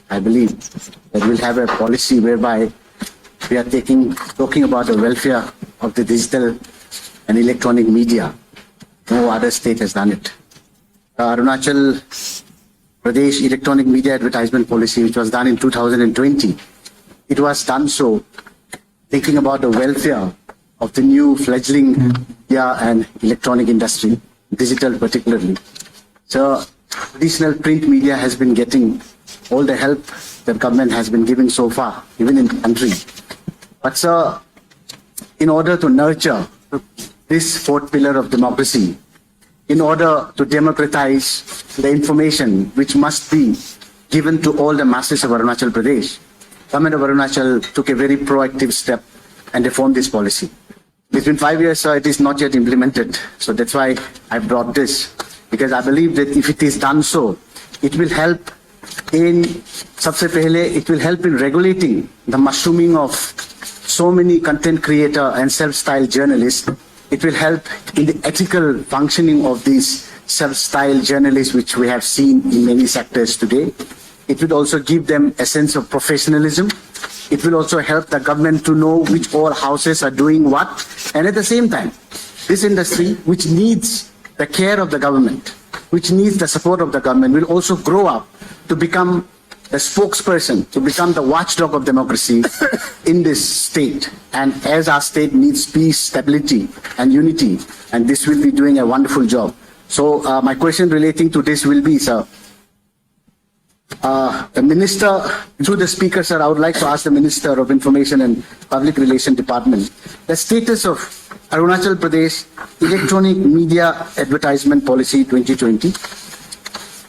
I believe that we'll have a policy whereby we are talking about the welfare of the digital and electronic media. No other state has done it. The Arunachal Pradesh Electronic Media Advertisement Policy, which was done in 2020, it was done so thinking about the welfare of the new fledgling media and electronic industry, digital particularly. So traditional print media has been getting all the help that government has been giving so far, even in the country. But sir, in order to nurture this fourth pillar of democracy, in order to democratize the information which must be given to all the masses of Arunachal Pradesh, Government of Arunachal took a very proactive step and reformed this policy. It's been 5 years, sir, it is not yet implemented. So that's why I brought this, because I believe that if it is done so, it will help in, sabse pehle, it will help in regulating the mushrooming of so many content creator and self-styled journalists. It will help in the ethical functioning of these self-styled journalists, which we have seen in many sectors today. It will also give them a sense of professionalism. It will also help the government to know which all houses are doing what. And at the same time, this industry, which needs the care of the government, which needs the support of the government, will also grow up to become the spokesperson, to become the watchdog of democracy in this state. And as our state needs peace, stability, and unity, and this will be doing a wonderful job. So my question relating to this will be, sir, the Minister, through the Speaker, sir, I would like to ask the Minister of Information and Public Relations Department, the status of Arunachal Pradesh Electronic Media Advertisement Policy 2020.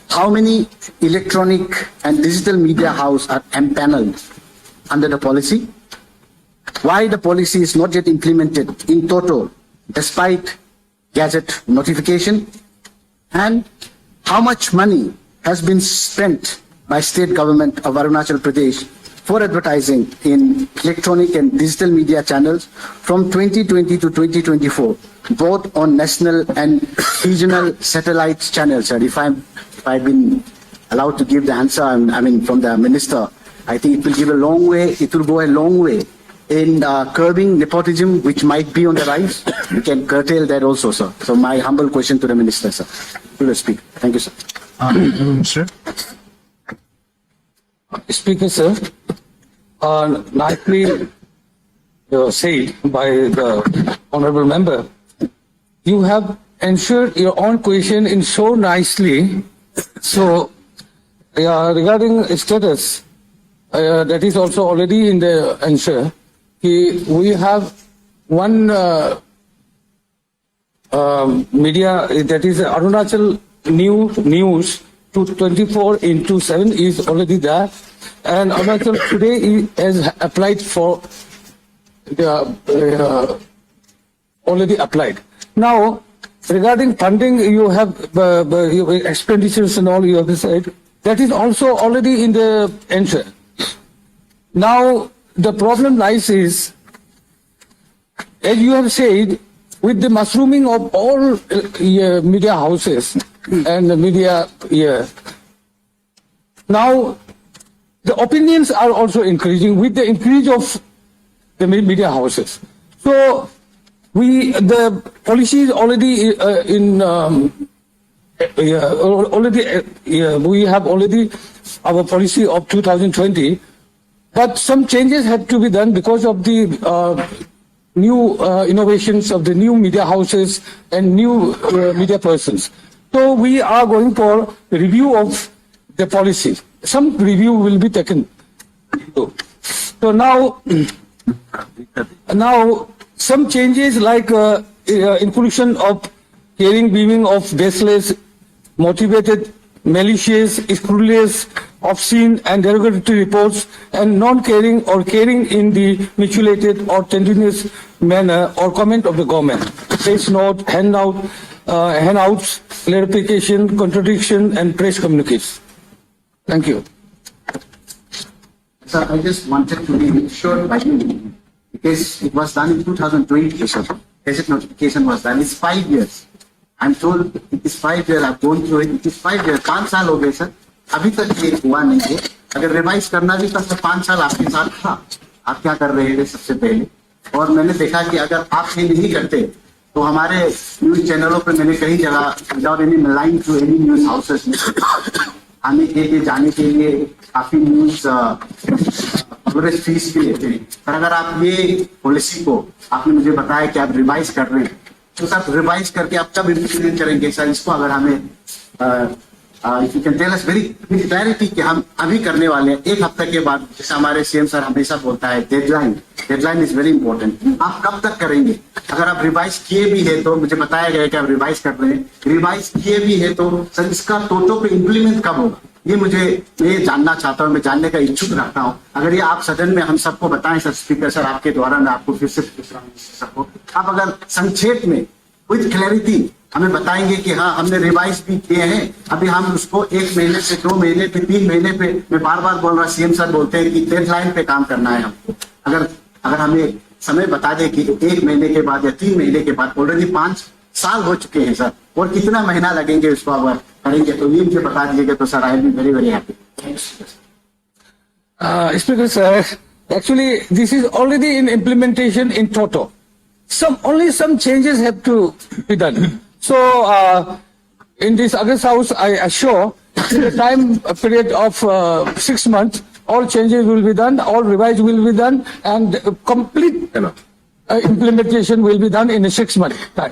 How many electronic and digital media houses are empaneled under the policy? Why the policy is not yet implemented in total, despite Gazette notification? And how much money has been spent by state government of Arunachal Pradesh for advertising in electronic and digital media channels from 2020 to 2024, both on national and regional satellite channels? Sir, if I've been allowed to give the answer, I mean, from the Minister, I think it will give a long way, it will go a long way in curbing nepotism, which might be on the rise. We can curtail that also, sir. So my humble question to the Minister, sir. To the Speaker. Thank you, sir. Minister. Speaker, sir, nicely said by the honorable member, you have answered your own question in so nicely. So, regarding status, that is also already in the answer. We have one media, that is Arunachal News 24/7 is already there, and Arunachal today has applied for already applied. Now, regarding funding, you have expenditures and all you have said. That is also already in the answer. Now, the problem lies is, as you have said, with the mushrooming of all media houses and the media, now the opinions are also increasing with the increase of the media houses. So the policy is already we have already our policy of 2020, but some changes had to be done because of the new innovations of the new media houses and new media persons. So we are going for a review of the policy. Some review will be taken. So now some changes like inclusion of caring beaming of baseless, motivated, malicious, scurrilous, obscene and derogatory reports, and non-caring or caring in the mutilated or tenderness manner or comment of the government. Face note, handouts, clarification, contradiction, and press communiques. Thank you. Sir, I just wanted to be sure by you, because it was done in 2020, sir. Gazette notification was done. It's 5 years. I'm told it is 5 years. I've gone through it. It is 5 years. 5 साल हो गए sir. अभी तक ये हुआ नहीं है. अगर रिवाइज करना भी था तो 5 साल आपके साथ था, आप क्या कर रहे थे सबसे पहले। और मैंने देखा कि अगर आप ये नहीं करते तो हमारे न्यूज चैनलों पे मैंने कई जगह without any line to any news houses में आने के लिए जाने के लिए काफी न्यूज कवरेज फीस भी लेते हैं। पर अगर आप ये पॉलिसी को आपने मुझे बताया कि आप रिवाइज कर रहे हैं, तो सर रिवाइज करके आप कब इम्प्लीमेंट करेंगे सर इसको? अगर हमें if you can tell us very clarity कि हम अभी करने वाले हैं 1 हफ्ते के बाद, जैसे हमारे सीएम सर हमेशा बोलता है डेडलाइन इज वेरी इंपॉर्टेंट। आप कब तक करेंगे? अगर आप रिवाइज किए भी है तो मुझे बताया गया है कि आप रिवाइज कर रहे हैं, रिवाइज किए भी है तो सर इसका टोटो पे इम्प्लीमेंट कब होगा? ये मैं जानना चाहता हूँ, मैं जानने का इच्छुक रखता हूँ। अगर ये आप सदन में हम सबको बताएं सर, स्पीकर सर आपके द्वारा मैं आपको फिर से पूछ रहा हूँ सबको, आप अगर संक्षेप में विद क्लैरिटी हमें बताएंगे कि हाँ हमने रिवाइज भी किए हैं, अभी हम उसको 1 महीने से 2 महीने पे 3 महीने पे, मैं बार बार बोल रहा, सीएम सर बोलते हैं कि डेडलाइन पे काम करना है हमको। अगर हमें समय बता दे कि 1 महीने के बाद या 3 महीने के बाद, ऑलरेडी 5 साल हो चुके हैं सर, और कितना महीना लगेंगे उसको अगर करेंगे तो ये मुझे बता दीजिएगा तो sir I will be very very happy. Speaker sir, actually this is already in implementation in toto. Only some changes have to be done. So in this August House, I assure in the time period of 6 months, all changes will be done, all revise will be done, and complete implementation will be done in a 6 month time.